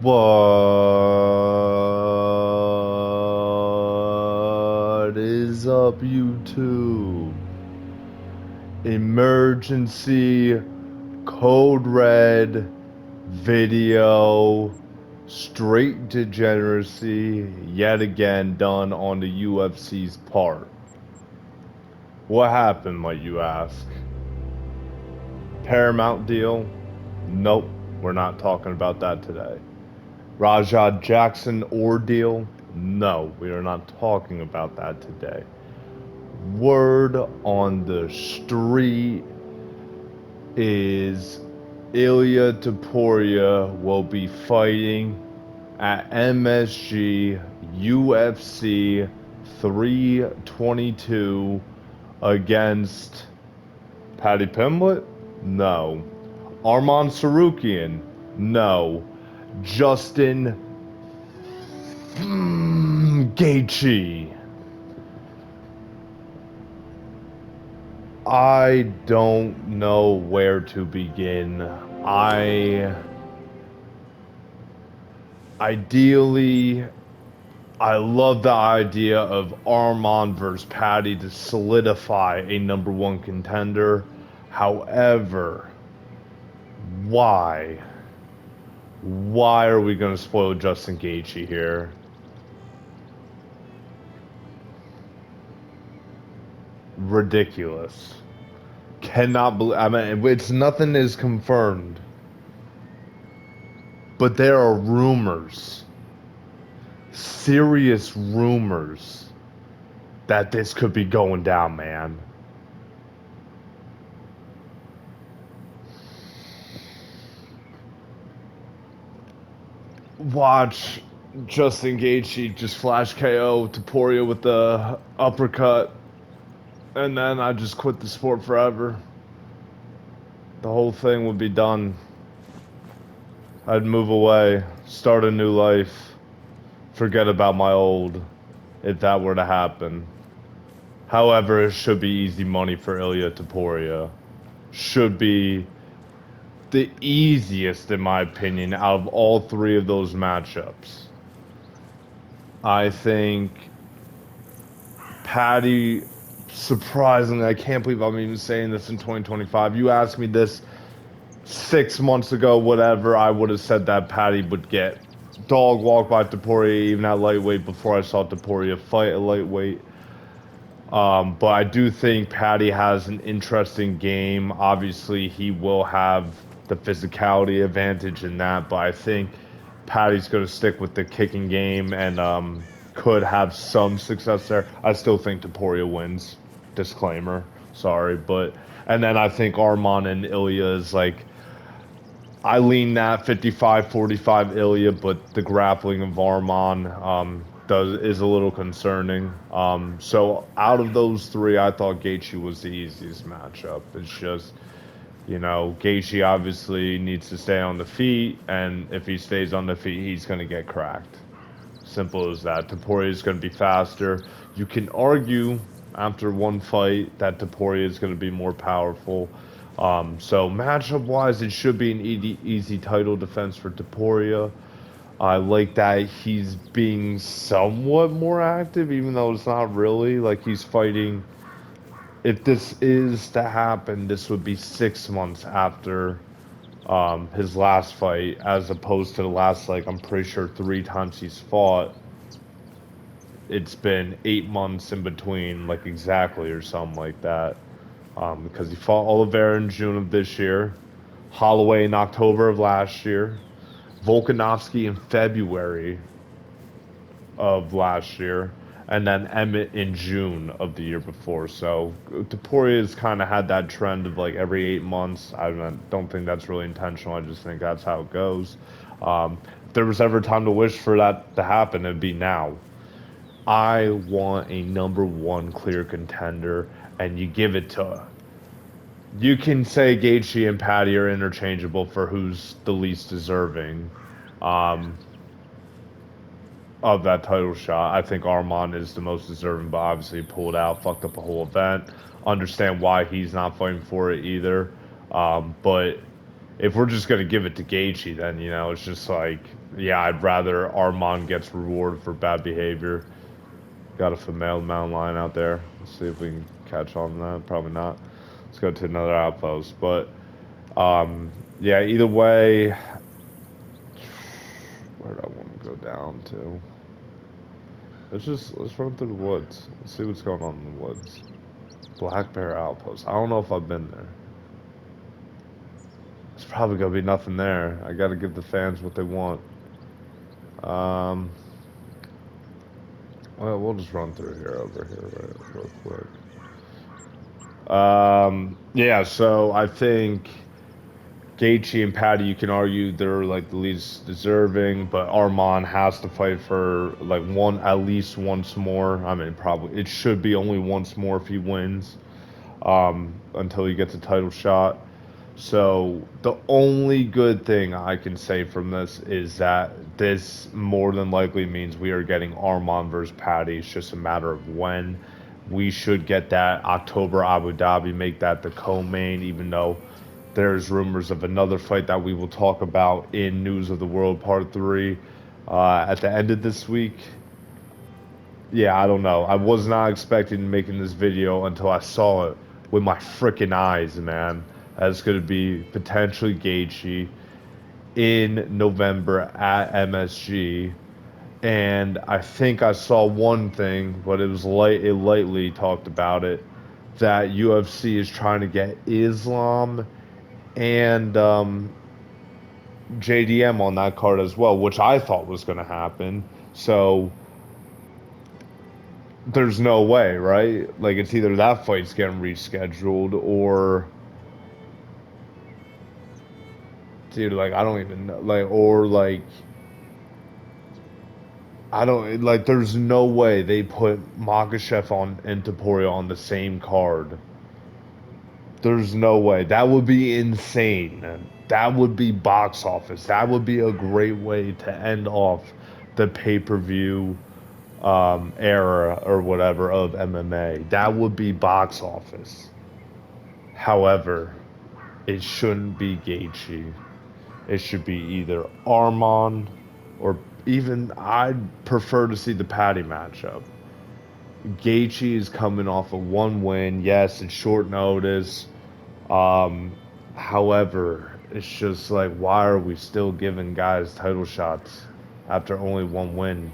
What is up, YouTube? Emergency code red video, straight degeneracy yet again done on the UFC's part. What happened, might you ask? Paramount deal? Nope, we're not talking about that today. Rajah Jackson ordeal? No, we are not talking about that today. Word on the street is Ilya Toporia will be fighting at MSG UFC 322 against Paddy Pimblett? No. Arman Sarukian? No. Justin Gaethje. I don't know where to begin. Ideally, I love the idea of Arman versus Paddy to solidify a number one contender. However, why? Why are we going to spoil Justin Gaethje here? Ridiculous. Cannot believe. I mean, it's nothing is confirmed, but there are rumors, serious rumors, that this could be going down, man. Watch Justin Gaethje just flash KO Toporia with the uppercut, and then I just quit the sport forever. The whole thing would be done. I'd move away, start a new life, forget about my old, if that were to happen. However, it should be easy money for Ilya Topuria. Should be the easiest, in my opinion, out of all three of those matchups. I think Paddy, surprisingly, I can't believe I'm even saying this in 2025. You asked me this 6 months ago, whatever, I would have said that Paddy would get dog walked by Topuria even at lightweight before I saw Topuria fight at lightweight. But I do think Paddy has an interesting game. Obviously, he will have the physicality advantage in that, but I think Paddy's going to stick with the kicking game and could have some success there. I still think Topuria wins. Disclaimer. Sorry, but and then I think Arman and Ilya is like, I lean that 55-45 Ilya, but the grappling of Arman is a little concerning. So out of those three, I thought Gaethje was the easiest matchup. It's just, Gaethje obviously needs to stay on the feet, and if he stays on the feet, he's going to get cracked. Simple as that. Topuria is going to be faster. You can argue after one fight that Topuria is going to be more powerful. So matchup-wise, it should be an easy title defense for Topuria. I like that he's being somewhat more active, even though it's not really. Like, he's fighting. If this is to happen, this would be 6 months after his last fight, as opposed to the last, like, I'm pretty sure 3 times he's fought. It's been 8 months in between, like, exactly, or something like that. Because he fought Oliveira in June of this year, Holloway in October of last year, Volkanovski in February of last year, and then Emmett in June of the year before. So Topuria has kind of had that trend of like every 8 months. I don't think that's really intentional. I just think that's how it goes. If there was ever time to wish for that to happen, it'd be now. I want a number one clear contender, and you give it to. You can say Gaethje and Paddy are interchangeable for who's the least deserving of that title shot. I think Arman is the most deserving, but obviously he pulled out, fucked up the whole event. Understand why he's not fighting for it either. But if we're just gonna give it to Gaethje, then you know it's just like, yeah, I'd rather Armand gets rewarded for bad behavior. Got a female mountain lion out there. Let's see if we can catch on to that. Probably not. Let's go to another outpost. But yeah, either way, where do I want to go down to? Let's run through the woods. Let's see what's going on in the woods. Black Bear Outpost. I don't know if I've been there. There's probably gonna be nothing there. I gotta give the fans what they want. Um, well, we'll just run through here, over here, real quick. Yeah, so I think Gaethje and Patty, you can argue they're like the least deserving, but Armand has to fight for like one, at least once more. I mean, probably it should be only once more if he wins, until he gets a title shot. So the only good thing I can say from this is that this more than likely means we are getting Armand versus Patty. It's just a matter of when. We should get that October Abu Dhabi, make that the co-main, even though there's rumors of another fight that we will talk about in News of the World Part 3 at the end of this week. Yeah, I don't know. I was not expecting making this video until I saw it with my freaking eyes, man. That's going to be potentially Gaethje in November at MSG. And I think I saw one thing, but it was it lightly talked about it, that UFC is trying to get Islam and JDM on that card as well, which I thought was going to happen. So there's no way, right? Like it's either that fight's getting rescheduled or, dude, like I don't even know, like, or like I don't like. There's no way they put Makhachev on and Toporia on the same card. There's no way. That would be insane. That would be box office. That would be a great way to end off the pay-per-view era or whatever of MMA. That would be box office. However, it shouldn't be Gaethje. It should be either Armand or even I'd prefer to see the Patty matchup. Gaethje is coming off of one win. Yes, it's short notice. Um, However, it's just like, why are we still giving guys title shots after only one win?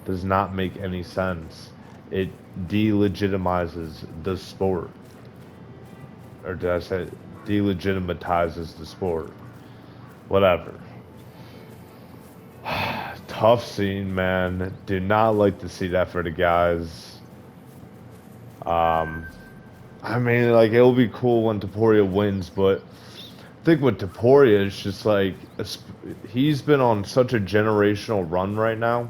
Does not make any sense. It delegitimizes the sport. Or did I say delegitimizes the sport? Whatever. Tough scene, man. Do not like to see that for the guys. I mean, like, it'll be cool when Toporia wins, but I think with Toporia, it's just like, he's been on such a generational run right now.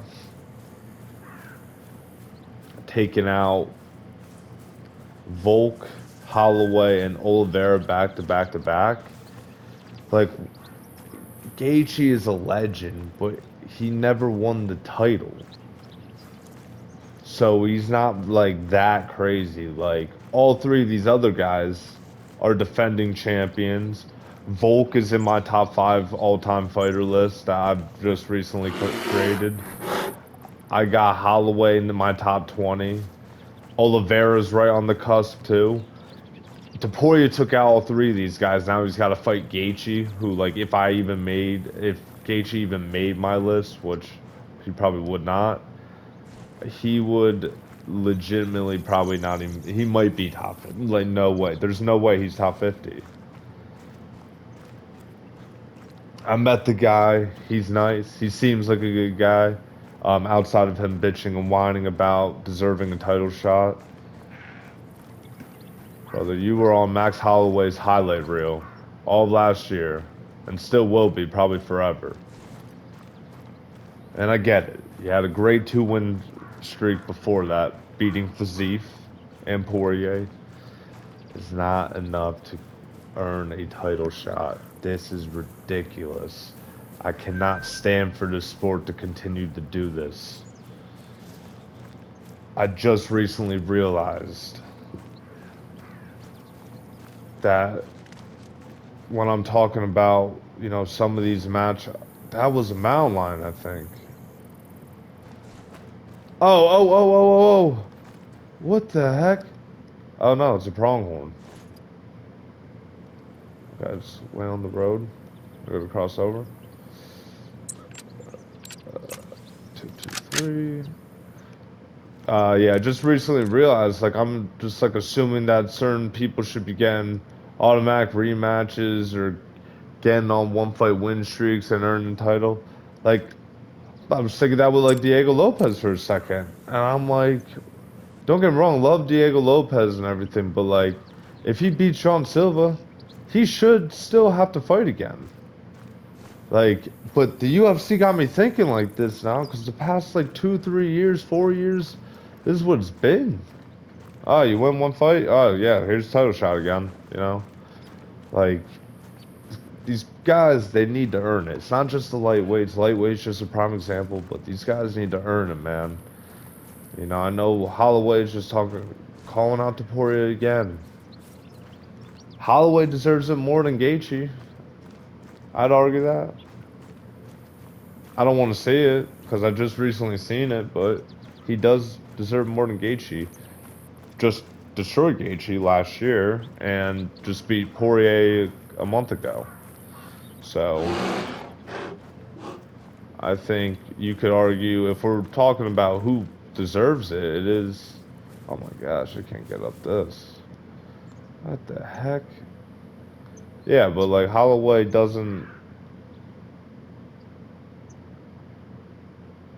Taking out Volk, Holloway, and Oliveira back to back to back. Like, Gaethje is a legend, but he never won the title. So he's not like that crazy. Like all three of these other guys are defending champions. Volk is in my top 5 all-time fighter list that I've just recently created. I got Holloway into my top 20. Oliveira's right on the cusp too. Toporia took out all three of these guys. Now he's got to fight Gaethje, who, like, if Gaethje even made my list, which he probably would not, he would legitimately probably not even, he might be top 50. Like, no way. There's no way he's top 50. I met the guy. He's nice. He seems like a good guy. Outside of him bitching and whining about deserving a title shot. Brother, you were on Max Holloway's highlight reel all last year, and still will be, probably forever. And I get it. You had a great 2-win streak before that, beating Fiziev and Poirier. Is not enough to earn a title shot. This is ridiculous. I cannot stand for this sport to continue to do this. I just recently realized that when I'm talking about, you know, some of these that was a mountain lion, I think. Oh. What the heck? Oh no, it's a pronghorn. Guys, way on the road. We're gonna cross over. 223. Yeah, I just recently realized, like, I'm just like assuming that certain people should be getting automatic rematches or getting on one fight win streaks and earning the title. Like, I was thinking that with like Diego Lopez for a second, and I'm like, don't get me wrong, love Diego Lopez and everything, but like, if he beats Sean Silva, he should still have to fight again. Like, but the UFC got me thinking like this now, because the past like 2, 3 years, 4 years, this is what it's been. Oh, you win one fight? Oh yeah, here's the title shot again. You know, like these guys, they need to earn it. It's not just the lightweights. Lightweights just a prime example, but these guys need to earn it, man. You know, I know Holloway's just calling out Toporia again. Holloway deserves it more than Gaethje. I'd argue that. I don't want to see it because I just recently seen it, but he does deserve more than Gaethje. Just destroyed Gaethje last year and just beat Poirier a month ago. So I think you could argue if we're talking about who deserves it, it is. Oh my gosh, I can't get up this. What the heck? Yeah, but like Holloway doesn't.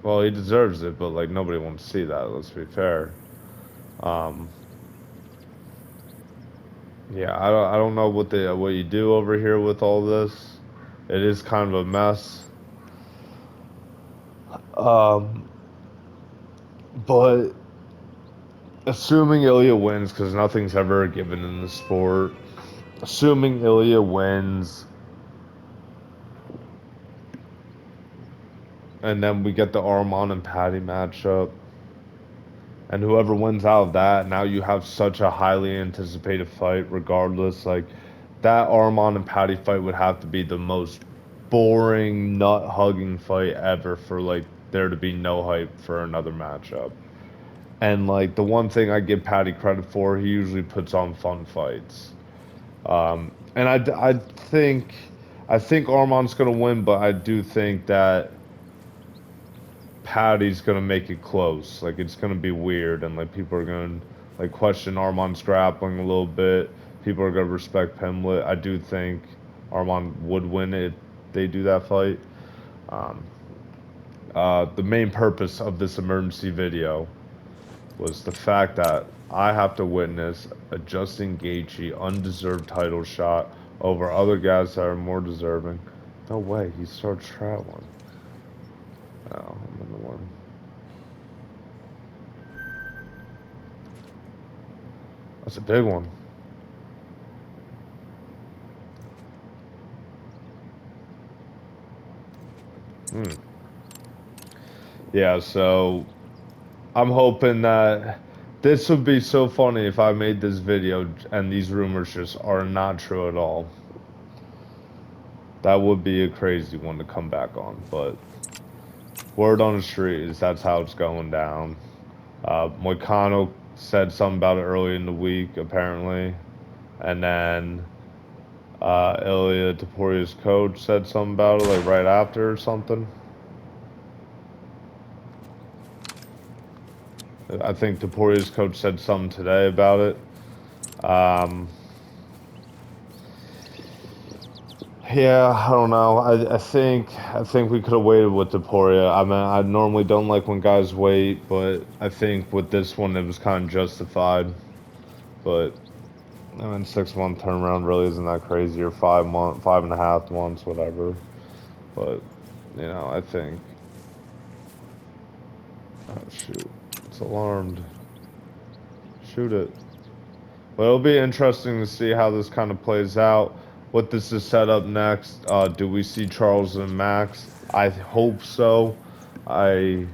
Well, he deserves it, but like nobody wants to see that. Let's be fair. Um, yeah, I don't know what you do over here with all this. It is kind of a mess. Um, but assuming Ilya wins, because nothing's ever given in the sport. Assuming Ilya wins, and then we get the Arman and Paddy matchup. And whoever wins out of that, now you have such a highly anticipated fight, regardless. Like, that Arman and Paddy fight would have to be the most boring, nut hugging fight ever for, like, there to be no hype for another matchup. And, like, the one thing I give Paddy credit for, he usually puts on fun fights. And I think Arman's gonna win, but I do think that Patty's gonna make it close. Like it's gonna be weird, and like people are gonna like question Arman's grappling a little bit. People are gonna respect Pimlet. I do think Arman would win it. If they do that fight. Um, the main purpose of this emergency video was the fact that I have to witness a Justin Gaethje undeserved title shot over other guys that are more deserving. No way, he starts traveling. Oh, I'm in the one. That's a big one. Hmm. Yeah, so I'm hoping that this would be so funny if I made this video and these rumors just are not true at all. That would be a crazy one to come back on, but word on the street is that's how it's going down. Moicano said something about it early in the week, apparently, and then Ilya Toporia's coach said something about it, like right after or something. I think Toporia's coach said something today about it. Yeah, I don't know. I think we could have waited with Topuria. I mean, I normally don't like when guys wait, but I think with this one it was kind of justified. But I mean, 6 month turnaround really isn't that crazy, or 5 month, 5.5 months, whatever. But you know, I think. Oh shoot, it's alarmed. Shoot it. Well, it'll be interesting to see how this kind of plays out. What this is set up next. Do we see Charles and Max? I hope so. I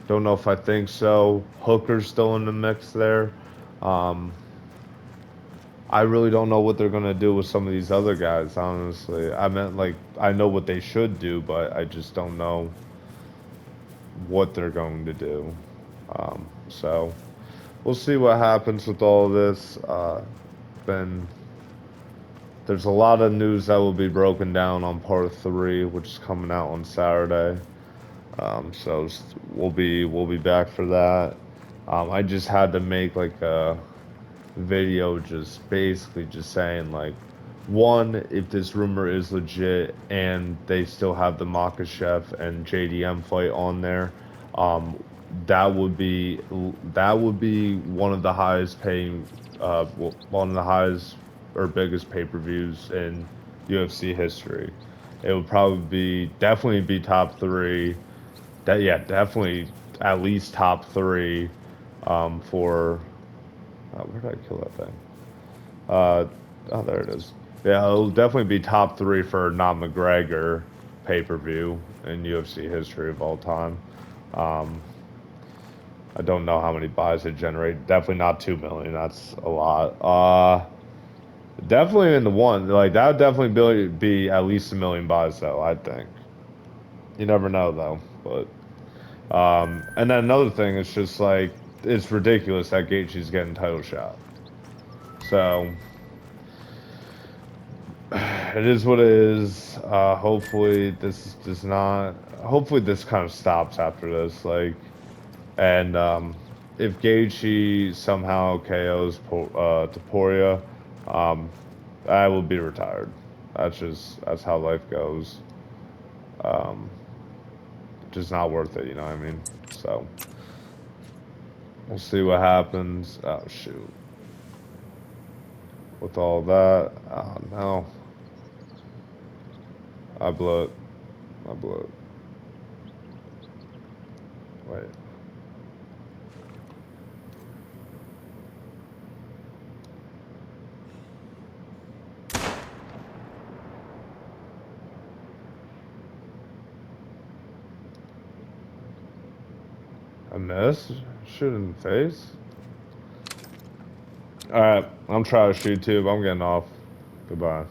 don't know if I think so. Hooker's still in the mix there. Um, I really don't know what they're gonna do with some of these other guys, honestly. I meant like I know what they should do, but I just don't know what they're going to do. So we'll see what happens with all of this. Then there's a lot of news that will be broken down on part three, which is coming out on Saturday. So we'll be back for that. I just had to make like a video just basically just saying like one, if this rumor is legit and they still have the Makhachev and JDM fight on there, um, that would be one of the highest paying, one of the highest or biggest pay-per-views in UFC history. It would probably definitely be top three. That yeah, definitely at least top three. For where did I kill that thing? Uh, oh, there it is. Yeah, it'll definitely be top three for not McGregor pay-per-view in UFC history of all time. Um, I don't know how many buys it generated. Definitely not 2 million. That's a lot. Definitely in the one. Like that would definitely be at least 1 million buys though. I think. You never know though. But and then another thing is just like it's ridiculous that Gaethje's getting title shot. So it is what it is. Hopefully this does not. Hopefully this kind of stops after this. Like, and if Gaethje somehow KOs Toporia, um, I will be retired. That's how life goes. Um, just not worth it. You know what I mean? So we'll see what happens. Oh shoot! With all that, oh no, I blew it. I blew it. Wait. I missed? Shoot in the face? Alright, I'm trying to shoot too, but I'm getting off. Goodbye.